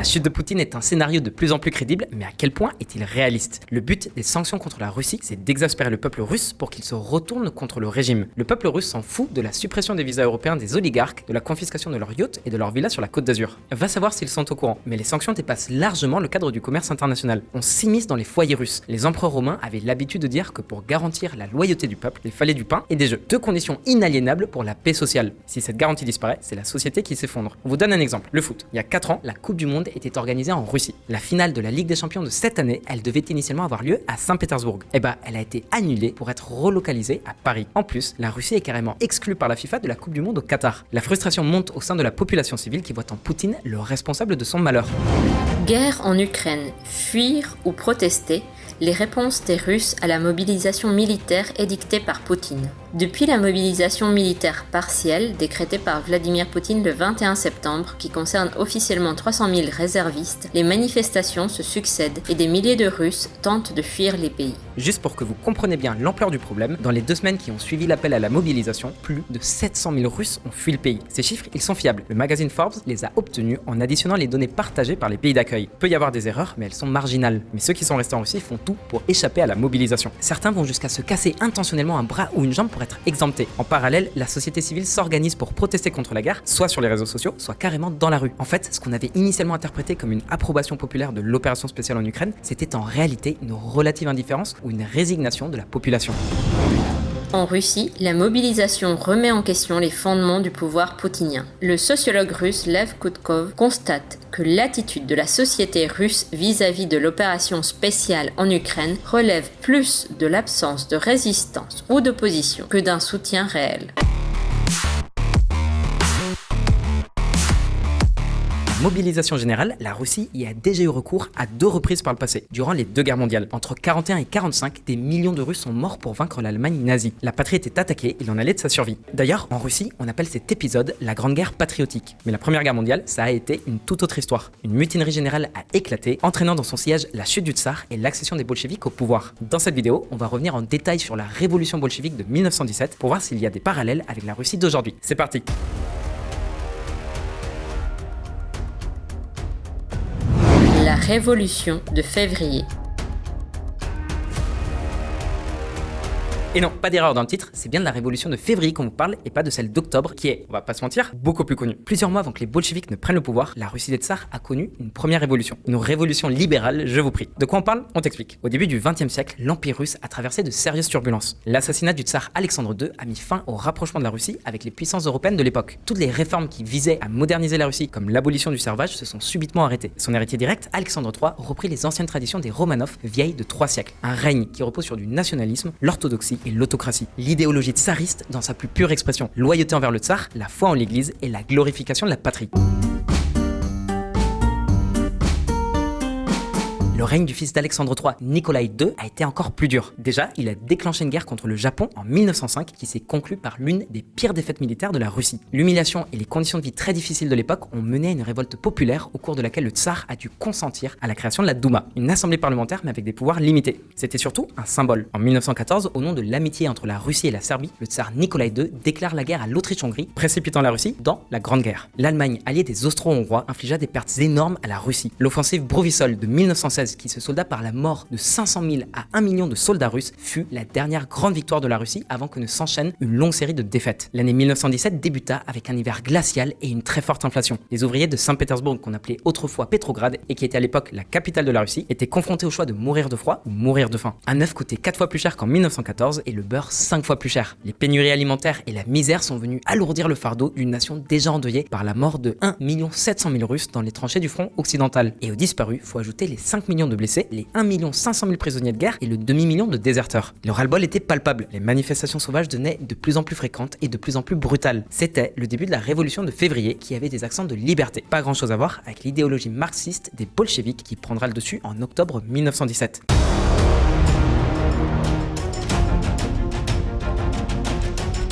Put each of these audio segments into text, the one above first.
chute de Poutine est un scénario de plus en plus crédible, mais à quel point est-il réaliste? Le but des sanctions contre la Russie, c'est d'exaspérer le peuple russe pour qu'il se retourne contre le régime. Le peuple russe s'en fout de la suppression des visas européens des oligarques, de la confiscation de leurs yachts et de leurs villas sur la Côte d'Azur. Va savoir s'ils sont au courant, mais les sanctions dépassent largement le cadre du commerce international. On s'immisce dans les foyers russes. Les empereurs romains avaient l'habitude de dire que pour garantir la loyauté du peuple, il fallait du pain et des jeux. Deux conditions inaliénables pour la paix sociale. Si cette garantie disparaît, c'est la société qui s'effondre. On vous donne un exemple. Le foot. Il y a 4 ans, la Coupe du Monde était organisée en Russie. La finale de la Ligue des Champions de cette année, elle devait initialement avoir lieu à Saint-Pétersbourg. Et elle a été annulée pour être relocalisée à Paris. En plus, la Russie est carrément exclue par la FIFA de la Coupe du Monde au Qatar. La frustration monte au sein de la population civile qui voit en Poutine le responsable de son malheur. Guerre en Ukraine, fuir ou protester, les réponses des Russes à la mobilisation militaire édictée par Poutine. Depuis la mobilisation militaire partielle décrétée par Vladimir Poutine le 21 septembre, qui concerne officiellement 300 000 réservistes, les manifestations se succèdent et des milliers de Russes tentent de fuir les pays. Juste pour que vous compreniez bien l'ampleur du problème, dans les 2 semaines qui ont suivi l'appel à la mobilisation, plus de 700 000 Russes ont fui le pays. Ces chiffres, ils sont fiables. Le magazine Forbes les a obtenus en additionnant les données partagées par les pays d'accueil. Peut y avoir des erreurs, mais elles sont marginales. Mais ceux qui sont restés en Russie font tout pour échapper à la mobilisation. Certains vont jusqu'à se casser intentionnellement un bras ou une jambe pour être exemptés. En parallèle, la société civile s'organise pour protester contre la guerre, soit sur les réseaux sociaux, soit carrément dans la rue. En fait, ce qu'on avait initialement interprété comme une approbation populaire de l'opération spéciale en Ukraine, c'était en réalité une relative indifférence ou une résignation de la population. En Russie, la mobilisation remet en question les fondements du pouvoir poutinien. Le sociologue russe Lev Kutkov constate que l'attitude de la société russe vis-à-vis de l'opération spéciale en Ukraine relève plus de l'absence de résistance ou d'opposition que d'un soutien réel. Mobilisation générale, la Russie y a déjà eu recours à 2 reprises par le passé, durant les 2 guerres mondiales. Entre 41 et 45, des millions de Russes sont morts pour vaincre l'Allemagne nazie. La patrie était attaquée, il en allait de sa survie. D'ailleurs, en Russie, on appelle cet épisode la Grande Guerre patriotique. Mais la Première Guerre mondiale, ça a été une toute autre histoire. Une mutinerie générale a éclaté, entraînant dans son sillage la chute du tsar et l'accession des bolcheviks au pouvoir. Dans cette vidéo, on va revenir en détail sur la révolution bolchevique de 1917 pour voir s'il y a des parallèles avec la Russie d'aujourd'hui. C'est parti! La révolution de février. Et non, pas d'erreur dans le titre, c'est bien de la révolution de février qu'on vous parle et pas de celle d'octobre qui est, on va pas se mentir, beaucoup plus connue. Plusieurs mois avant que les bolcheviks ne prennent le pouvoir, la Russie des tsars a connu une première révolution. Une révolution libérale, je vous prie. De quoi on parle? On t'explique. Au début du XXe siècle, l'Empire russe a traversé de sérieuses turbulences. L'assassinat du tsar Alexandre II a mis fin au rapprochement de la Russie avec les puissances européennes de l'époque. Toutes les réformes qui visaient à moderniser la Russie, comme l'abolition du servage, se sont subitement arrêtées. Son héritier direct, Alexandre III, reprit les anciennes traditions des Romanov, vieilles de 3 siècles. Un règne qui repose sur du nationalisme, l'orthodoxie et l'autocratie. L'idéologie tsariste dans sa plus pure expression, loyauté envers le tsar, la foi en l'église et la glorification de la patrie. Le règne du fils d'Alexandre III, Nicolas II, a été encore plus dur. Déjà, il a déclenché une guerre contre le Japon en 1905 qui s'est conclue par l'une des pires défaites militaires de la Russie. L'humiliation et les conditions de vie très difficiles de l'époque ont mené à une révolte populaire au cours de laquelle le tsar a dû consentir à la création de la Douma, une assemblée parlementaire mais avec des pouvoirs limités. C'était surtout un symbole. En 1914, au nom de l'amitié entre la Russie et la Serbie, le tsar Nicolas II déclare la guerre à l'Autriche-Hongrie, précipitant la Russie dans la Grande Guerre. L'Allemagne, alliée des Austro-Hongrois, infligea des pertes énormes à la Russie. L'offensive Brovisol de 1916 qui se solda par la mort de 500 000 à 1 million de soldats russes, fut la dernière grande victoire de la Russie avant que ne s'enchaîne une longue série de défaites. L'année 1917 débuta avec un hiver glacial et une très forte inflation. Les ouvriers de Saint-Pétersbourg, qu'on appelait autrefois Pétrograd et qui était à l'époque la capitale de la Russie, étaient confrontés au choix de mourir de froid ou mourir de faim. Un œuf coûtait 4 fois plus cher qu'en 1914 et le beurre 5 fois plus cher. Les pénuries alimentaires et la misère sont venues alourdir le fardeau d'une nation déjà endeuillée par la mort de 1 700 000 Russes dans les tranchées du front occidental. Et aux disparus, faut ajouter les 5 millions de blessés, les 1 500 000 prisonniers de guerre et le demi-million de déserteurs. Le ras-le-bol était palpable. Les manifestations sauvages devenaient de plus en plus fréquentes et de plus en plus brutales. C'était le début de la révolution de février qui avait des accents de liberté. Pas grand chose à voir avec l'idéologie marxiste des bolcheviks qui prendra le dessus en octobre 1917.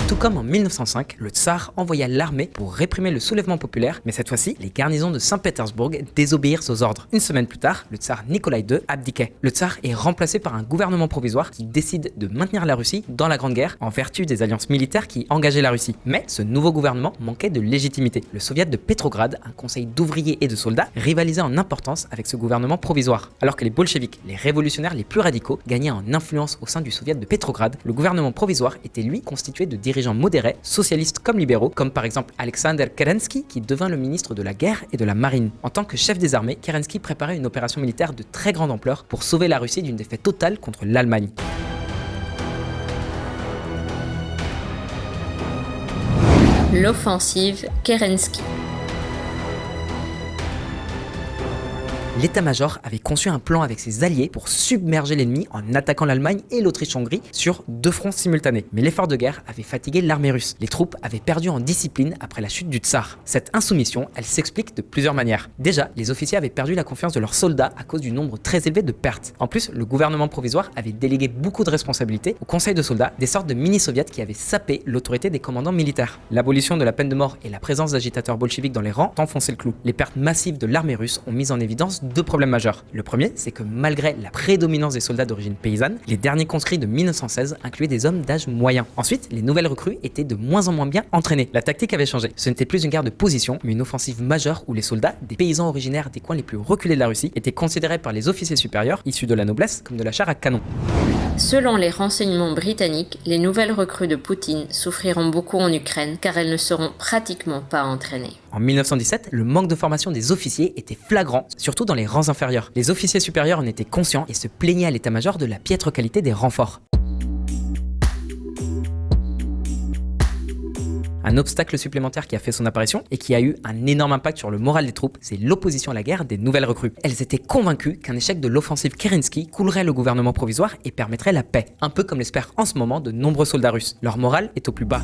Tout Comme en 1905, le tsar envoya l'armée pour réprimer le soulèvement populaire, mais cette fois-ci, les garnisons de Saint-Pétersbourg désobéirent aux ordres. Une semaine plus tard, le tsar Nicolas II abdiquait. Le tsar est remplacé par un gouvernement provisoire qui décide de maintenir la Russie dans la Grande Guerre en vertu des alliances militaires qui engageaient la Russie. Mais ce nouveau gouvernement manquait de légitimité. Le soviet de Pétrograd, un conseil d'ouvriers et de soldats, rivalisait en importance avec ce gouvernement provisoire. Alors que les bolcheviks, les révolutionnaires les plus radicaux, gagnaient en influence au sein du soviet de Pétrograd, le gouvernement provisoire était lui constitué de dirigeants modérés, socialistes comme libéraux, comme par exemple Alexander Kerensky qui devint le ministre de la guerre et de la marine. En tant que chef des armées, Kerensky préparait une opération militaire de très grande ampleur pour sauver la Russie d'une défaite totale contre l'Allemagne. L'offensive Kerensky. L'état-major avait conçu un plan avec ses alliés pour submerger l'ennemi en attaquant l'Allemagne et l'Autriche-Hongrie sur 2 fronts simultanés. Mais l'effort de guerre avait fatigué l'armée russe. Les troupes avaient perdu en discipline après la chute du tsar. Cette insoumission, elle s'explique de plusieurs manières. Déjà, les officiers avaient perdu la confiance de leurs soldats à cause du nombre très élevé de pertes. En plus, le gouvernement provisoire avait délégué beaucoup de responsabilités au conseil de soldats, des sortes de mini-soviets qui avaient sapé l'autorité des commandants militaires. L'abolition de la peine de mort et la présence d'agitateurs bolcheviques dans les rangs enfonçaient le clou. Les pertes massives de l'armée russe ont mis en évidence 2 problèmes majeurs. Le premier, c'est que malgré la prédominance des soldats d'origine paysanne, les derniers conscrits de 1916 incluaient des hommes d'âge moyen. Ensuite, les nouvelles recrues étaient de moins en moins bien entraînées. La tactique avait changé. Ce n'était plus une guerre de position, mais une offensive majeure où les soldats, des paysans originaires des coins les plus reculés de la Russie, étaient considérés par les officiers supérieurs, issus de la noblesse, comme de la chair à canon. Selon les renseignements britanniques, les nouvelles recrues de Poutine souffriront beaucoup en Ukraine car elles ne seront pratiquement pas entraînées. En 1917, le manque de formation des officiers était flagrant, surtout dans les rangs inférieurs. Les officiers supérieurs en étaient conscients et se plaignaient à l'état-major de la piètre qualité des renforts. Un obstacle supplémentaire qui a fait son apparition et qui a eu un énorme impact sur le moral des troupes, c'est l'opposition à la guerre des nouvelles recrues. Elles étaient convaincues qu'un échec de l'offensive Kerensky coulerait le gouvernement provisoire et permettrait la paix, un peu comme l'espèrent en ce moment de nombreux soldats russes. Leur morale est au plus bas.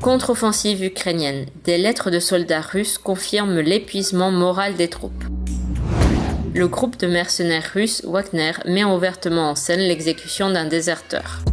Contre-offensive ukrainienne. Des lettres de soldats russes confirment l'épuisement moral des troupes. Le groupe de mercenaires russes Wagner met ouvertement en scène l'exécution d'un déserteur.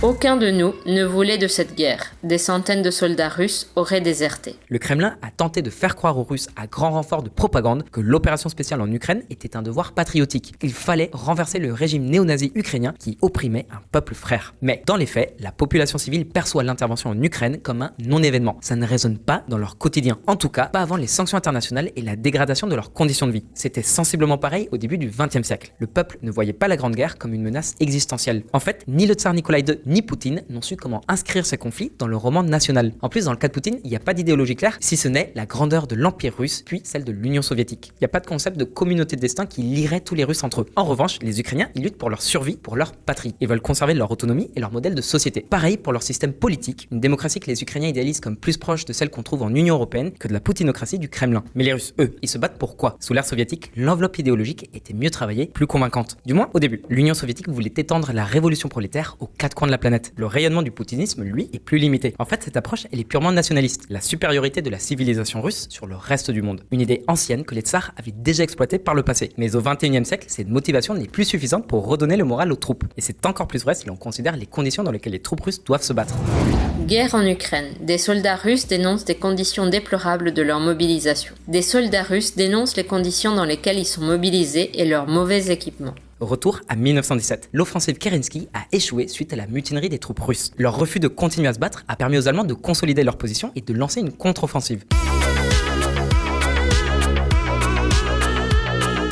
Aucun de nous ne voulait de cette guerre. Des centaines de soldats russes auraient déserté. Le Kremlin a tenté de faire croire aux Russes à grand renfort de propagande que l'opération spéciale en Ukraine était un devoir patriotique. Il fallait renverser le régime néo-nazi ukrainien qui opprimait un peuple frère. Mais dans les faits, la population civile perçoit l'intervention en Ukraine comme un non-événement. Ça ne résonne pas dans leur quotidien. En tout cas, pas avant les sanctions internationales et la dégradation de leurs conditions de vie. C'était sensiblement pareil au début du XXe siècle. Le peuple ne voyait pas la Grande Guerre comme une menace existentielle. En fait, ni le tsar Nicolas II ni Poutine n'ont su comment inscrire ces conflits dans le roman national. En plus, dans le cas de Poutine, il n'y a pas d'idéologie claire, si ce n'est la grandeur de l'Empire russe, puis celle de l'Union soviétique. Il n'y a pas de concept de communauté de destin qui lierait tous les Russes entre eux. En revanche, les Ukrainiens, ils luttent pour leur survie, pour leur patrie. Ils veulent conserver leur autonomie et leur modèle de société. Pareil pour leur système politique, une démocratie que les Ukrainiens idéalisent comme plus proche de celle qu'on trouve en Union européenne que de la poutinocratie du Kremlin. Mais les Russes, eux, ils se battent pour quoi? Sous l'ère soviétique, l'enveloppe idéologique était mieux travaillée, plus convaincante. Du moins au début. L'Union soviétique voulait étendre la révolution prolétaire aux 4 coins de la planète. Le rayonnement du poutinisme, lui, est plus limité. En fait, cette approche, elle est purement nationaliste. La supériorité de la civilisation russe sur le reste du monde. Une idée ancienne que les tsars avaient déjà exploitée par le passé. Mais au XXIe siècle, cette motivation n'est plus suffisante pour redonner le moral aux troupes. Et c'est encore plus vrai si l'on considère les conditions dans lesquelles les troupes russes doivent se battre. Guerre en Ukraine. Des soldats russes dénoncent des conditions déplorables de leur mobilisation. Des soldats russes dénoncent les conditions dans lesquelles ils sont mobilisés et leur mauvais équipement. Retour à 1917. L'offensive Kerensky a échoué suite à la mutinerie des troupes russes. Leur refus de continuer à se battre a permis aux Allemands de consolider leur position et de lancer une contre-offensive.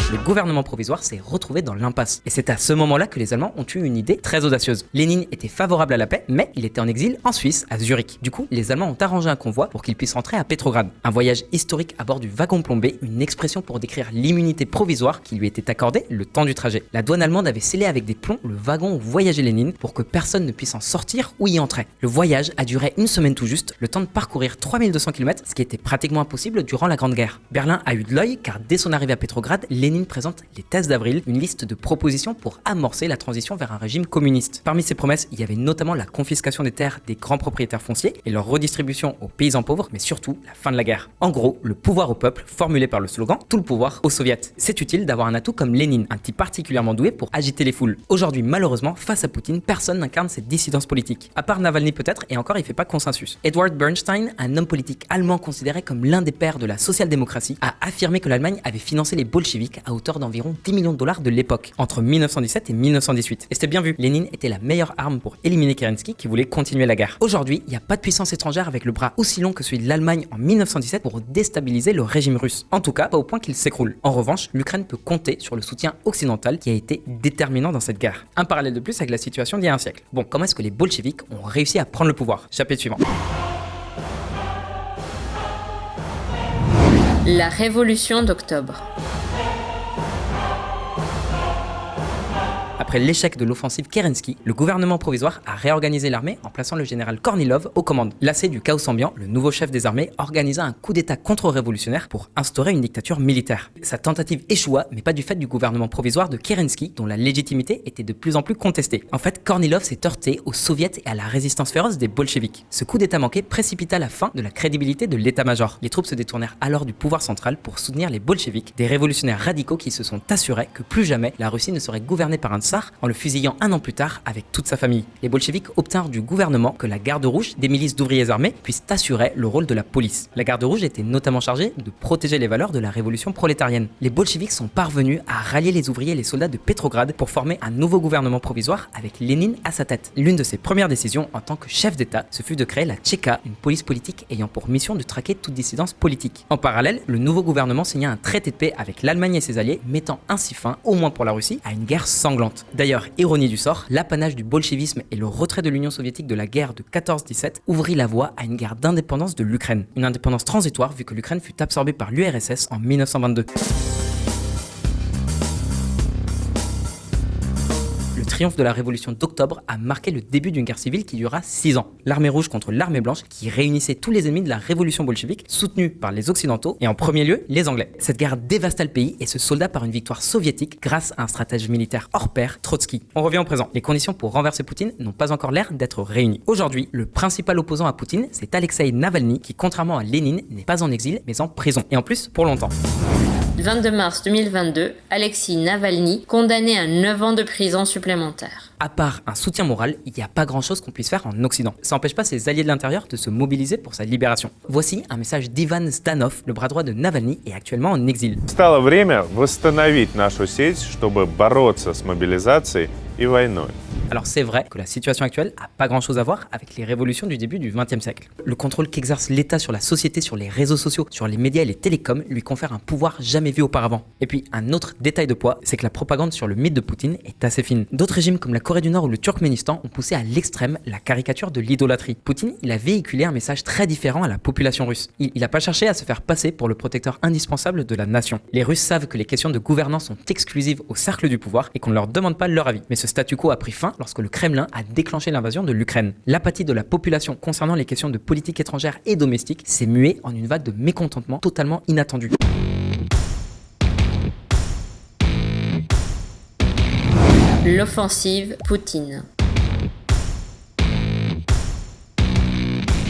Le gouvernement provisoire s'est retrouvé dans l'impasse. Et c'est à ce moment-là que les Allemands ont eu une idée très audacieuse. Lénine était favorable à la paix, mais il était en exil en Suisse, à Zurich. Du coup, les Allemands ont arrangé un convoi pour qu'il puisse rentrer à Pétrograd. Un voyage historique à bord du wagon plombé, une expression pour décrire l'immunité provisoire qui lui était accordée le temps du trajet. La douane allemande avait scellé avec des plombs le wagon où voyageait Lénine pour que personne ne puisse en sortir ou y entrer. Le voyage a duré une semaine tout juste, le temps de parcourir 3200 km, ce qui était pratiquement impossible durant la Grande Guerre. Berlin a eu de l'œil car dès son arrivée à Pétrograd, Lénine Lénine présente les thèses d'avril, une liste de propositions pour amorcer la transition vers un régime communiste. Parmi ces promesses, il y avait notamment la confiscation des terres des grands propriétaires fonciers et leur redistribution aux paysans pauvres, mais surtout la fin de la guerre. En gros, le pouvoir au peuple, formulé par le slogan « Tout le pouvoir aux soviets ». C'est utile d'avoir un atout comme Lénine, un type particulièrement doué pour agiter les foules. Aujourd'hui, malheureusement, face à Poutine, personne n'incarne cette dissidence politique. À part Navalny peut-être, et encore il fait pas consensus. Edward Bernstein, un homme politique allemand considéré comme l'un des pères de la social-démocratie, a affirmé que l'Allemagne avait financé les bolcheviks à hauteur d'environ 10 millions de dollars de l'époque, entre 1917 et 1918. Et c'était bien vu, Lénine était la meilleure arme pour éliminer Kerensky qui voulait continuer la guerre. Aujourd'hui, il n'y a pas de puissance étrangère avec le bras aussi long que celui de l'Allemagne en 1917 pour déstabiliser le régime russe. En tout cas, pas au point qu'il s'écroule. En revanche, l'Ukraine peut compter sur le soutien occidental qui a été déterminant dans cette guerre. Un parallèle de plus avec la situation d'il y a un siècle. Bon, comment est-ce que les bolcheviks ont réussi à prendre le pouvoir? Chapitre suivant. La Révolution d'octobre. Après l'échec de l'offensive Kerensky, le gouvernement provisoire a réorganisé l'armée en plaçant le général Kornilov aux commandes. Lassé du chaos ambiant, le nouveau chef des armées organisa un coup d'état contre-révolutionnaire pour instaurer une dictature militaire. Sa tentative échoua, mais pas du fait du gouvernement provisoire de Kerensky, dont la légitimité était de plus en plus contestée. En fait, Kornilov s'est heurté aux soviets et à la résistance féroce des bolcheviks. Ce coup d'état manqué précipita la fin de la crédibilité de l'état-major. Les troupes se détournèrent alors du pouvoir central pour soutenir les bolcheviks, des révolutionnaires radicaux qui se sont assurés que plus jamais la Russie ne serait gouvernée par un tsar en le fusillant un an plus tard avec toute sa famille. Les bolcheviks obtinrent du gouvernement que la garde rouge des milices d'ouvriers armés puisse assurer le rôle de la police. La garde rouge était notamment chargée de protéger les valeurs de la révolution prolétarienne. Les bolcheviks sont parvenus à rallier les ouvriers et les soldats de Petrograd pour former un nouveau gouvernement provisoire avec Lénine à sa tête. L'une de ses premières décisions en tant que chef d'État, ce fut de créer la Tchéka, une police politique ayant pour mission de traquer toute dissidence politique. En parallèle, le nouveau gouvernement signa un traité de paix avec l'Allemagne et ses alliés, mettant ainsi fin, au moins pour la Russie, à une guerre sanglante. D'ailleurs, ironie du sort, l'apanage du bolchevisme et le retrait de l'Union soviétique de la guerre de 14-17 ouvrit la voie à une guerre d'indépendance de l'Ukraine. Une indépendance transitoire vu que l'Ukraine fut absorbée par l'URSS en 1922. Le triomphe de la révolution d'octobre a marqué le début d'une guerre civile qui dura 6 ans. L'armée rouge contre l'armée blanche qui réunissait tous les ennemis de la révolution bolchevique soutenue par les occidentaux et en premier lieu les anglais. Cette guerre dévasta le pays et se solda par une victoire soviétique grâce à un stratège militaire hors pair, Trotsky. On revient au présent. Les conditions pour renverser Poutine n'ont pas encore l'air d'être réunies. Aujourd'hui, le principal opposant à Poutine, c'est Alexeï Navalny qui, contrairement à Lénine, n'est pas en exil mais en prison. Et en plus, pour longtemps. 22 mars 2022, Alexeï Navalny condamné à 9 ans de prison supplémentaire. À part un soutien moral, il n'y a pas grand chose qu'on puisse faire en Occident. Ça n'empêche pas ses alliés de l'intérieur de se mobiliser pour sa libération. Voici un message d'Ivan Stanov, le bras droit de Navalny et actuellement en exil. Стало время восстановить нашу сеть, чтобы бороться с мобилизацией и войной. Alors c'est vrai que la situation actuelle a pas grand chose à voir avec les révolutions du début du XXe siècle. Le contrôle qu'exerce l'État sur la société, sur les réseaux sociaux, sur les médias et les télécoms lui confère un pouvoir jamais vu auparavant. Et puis un autre détail de poids, c'est que la propagande sur le mythe de Poutine est assez fine. D'autres régimes comme la Corée du Nord ou le Turkménistan ont poussé à l'extrême la caricature de l'idolâtrie. Poutine, il a véhiculé un message très différent à la population russe. Il n'a pas cherché à se faire passer pour le protecteur indispensable de la nation. Les Russes savent que les questions de gouvernance sont exclusives au cercle du pouvoir et qu'on ne leur demande pas leur avis. Mais ce statu quo a pris fin lorsque le Kremlin a déclenché l'invasion de l'Ukraine. L'apathie de la population concernant les questions de politique étrangère et domestique s'est muée en une vague de mécontentement totalement inattendue. L'offensive Poutine.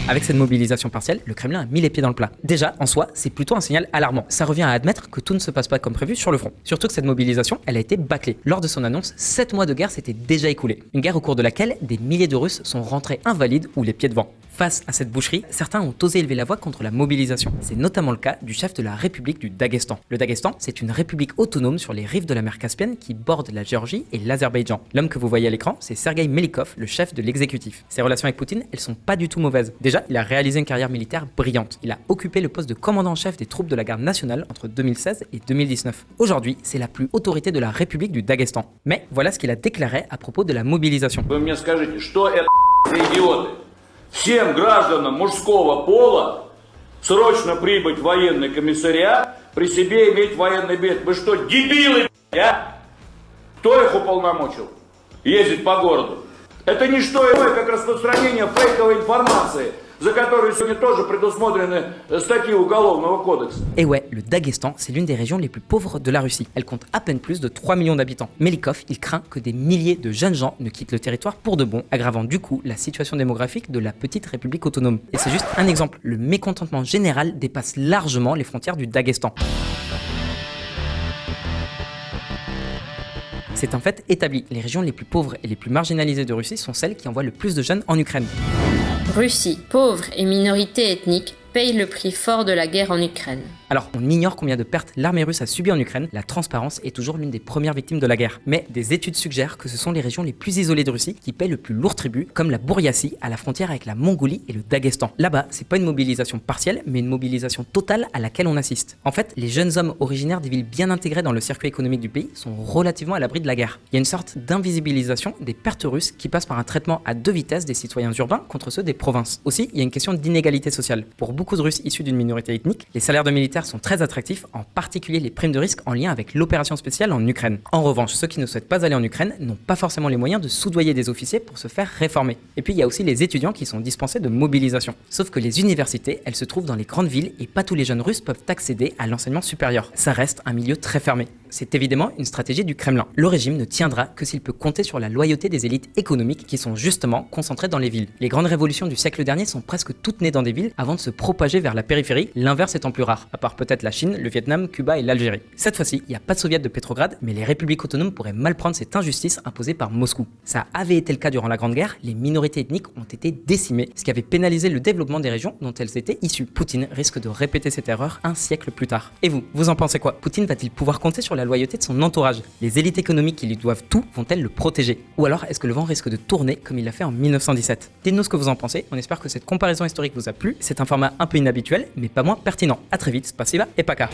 Avec cette mobilisation partielle, le Kremlin a mis les pieds dans le plat. Déjà, en soi, c'est plutôt un signal alarmant. Ça revient à admettre que tout ne se passe pas comme prévu sur le front. Surtout que cette mobilisation, elle a été bâclée. Lors de son annonce, 7 mois de guerre s'étaient déjà écoulés. Une guerre au cours de laquelle des milliers de Russes sont rentrés invalides ou les pieds devant. Face à cette boucherie, certains ont osé élever la voix contre la mobilisation. C'est notamment le cas du chef de la République du Daghestan. Le Daghestan, c'est une république autonome sur les rives de la mer Caspienne qui borde la Géorgie et l'Azerbaïdjan. L'homme que vous voyez à l'écran, c'est Sergueï Melikov, le chef de l'exécutif. Ses relations avec Poutine, elles sont pas du tout mauvaises. Déjà, il a réalisé une carrière militaire brillante. Il a occupé le poste de commandant en chef des troupes de la garde nationale entre 2016 et 2019. Aujourd'hui, c'est la plus autorité de la République du Daghestan. Mais voilà ce qu'il a déclaré à propos de la mobilisation. Всем гражданам мужского пола срочно прибыть в военный комиссариат, при себе иметь военный билет. Вы что, дебилы, а? Кто их уполномочил ездить по городу? Это не что иное, как распространение фейковой информации за которые сегодня тоже предусмотрены статьи Уголовного кодекса. Et ouais, le Daghestan, c'est l'une des régions les plus pauvres de la Russie. Elle compte à peine plus de 3 millions d'habitants. Melikov, il craint que des milliers de jeunes gens ne quittent le territoire pour de bon, aggravant du coup la situation démographique de la petite république autonome. Et c'est juste un exemple, le mécontentement général dépasse largement les frontières du Daghestan. C'est un fait établi, les régions les plus pauvres et les plus marginalisées de Russie sont celles qui envoient le plus de jeunes en Ukraine. Russie, pauvre et minorité ethnique, paye le prix fort de la guerre en Ukraine. Alors, on ignore combien de pertes l'armée russe a subies en Ukraine, la transparence est toujours l'une des premières victimes de la guerre. Mais des études suggèrent que ce sont les régions les plus isolées de Russie qui paient le plus lourd tribut, comme la Bouriatie à la frontière avec la Mongolie et le Daghestan. Là-bas, c'est pas une mobilisation partielle, mais une mobilisation totale à laquelle on assiste. En fait, les jeunes hommes originaires des villes bien intégrées dans le circuit économique du pays sont relativement à l'abri de la guerre. Il y a une sorte d'invisibilisation des pertes russes qui passe par un traitement à deux vitesses des citoyens urbains contre ceux des provinces. Aussi, il y a une question d'inégalité sociale. Pour beaucoup de Russes issus d'une minorité ethnique, les salaires de militaires sont très attractifs, en particulier les primes de risque en lien avec l'opération spéciale en Ukraine. En revanche, ceux qui ne souhaitent pas aller en Ukraine n'ont pas forcément les moyens de soudoyer des officiers pour se faire réformer. Et puis il y a aussi les étudiants qui sont dispensés de mobilisation. Sauf que les universités, elles se trouvent dans les grandes villes et pas tous les jeunes Russes peuvent accéder à l'enseignement supérieur. Ça reste un milieu très fermé. C'est évidemment une stratégie du Kremlin. Le régime ne tiendra que s'il peut compter sur la loyauté des élites économiques qui sont justement concentrées dans les villes. Les grandes révolutions du siècle dernier sont presque toutes nées dans des villes avant de se propager vers la périphérie, l'inverse étant plus rare, à part peut-être la Chine, le Vietnam, Cuba et l'Algérie. Cette fois-ci, il n'y a pas de soviet de Pétrograd, mais les républiques autonomes pourraient mal prendre cette injustice imposée par Moscou. Ça avait été le cas durant la Grande Guerre, les minorités ethniques ont été décimées, ce qui avait pénalisé le développement des régions dont elles étaient issues. Poutine risque de répéter cette erreur un siècle plus tard. Et vous en pensez quoi? Poutine va-t-il pouvoir compter sur la loyauté de son entourage? Les élites économiques qui lui doivent tout vont-elles le protéger? Ou alors est-ce que le vent risque de tourner comme il l'a fait en 1917? Dites-nous ce que vous en pensez, on espère que cette comparaison historique vous a plu. C'est un format un peu inhabituel, mais pas moins pertinent. A très vite, spasiba et paka.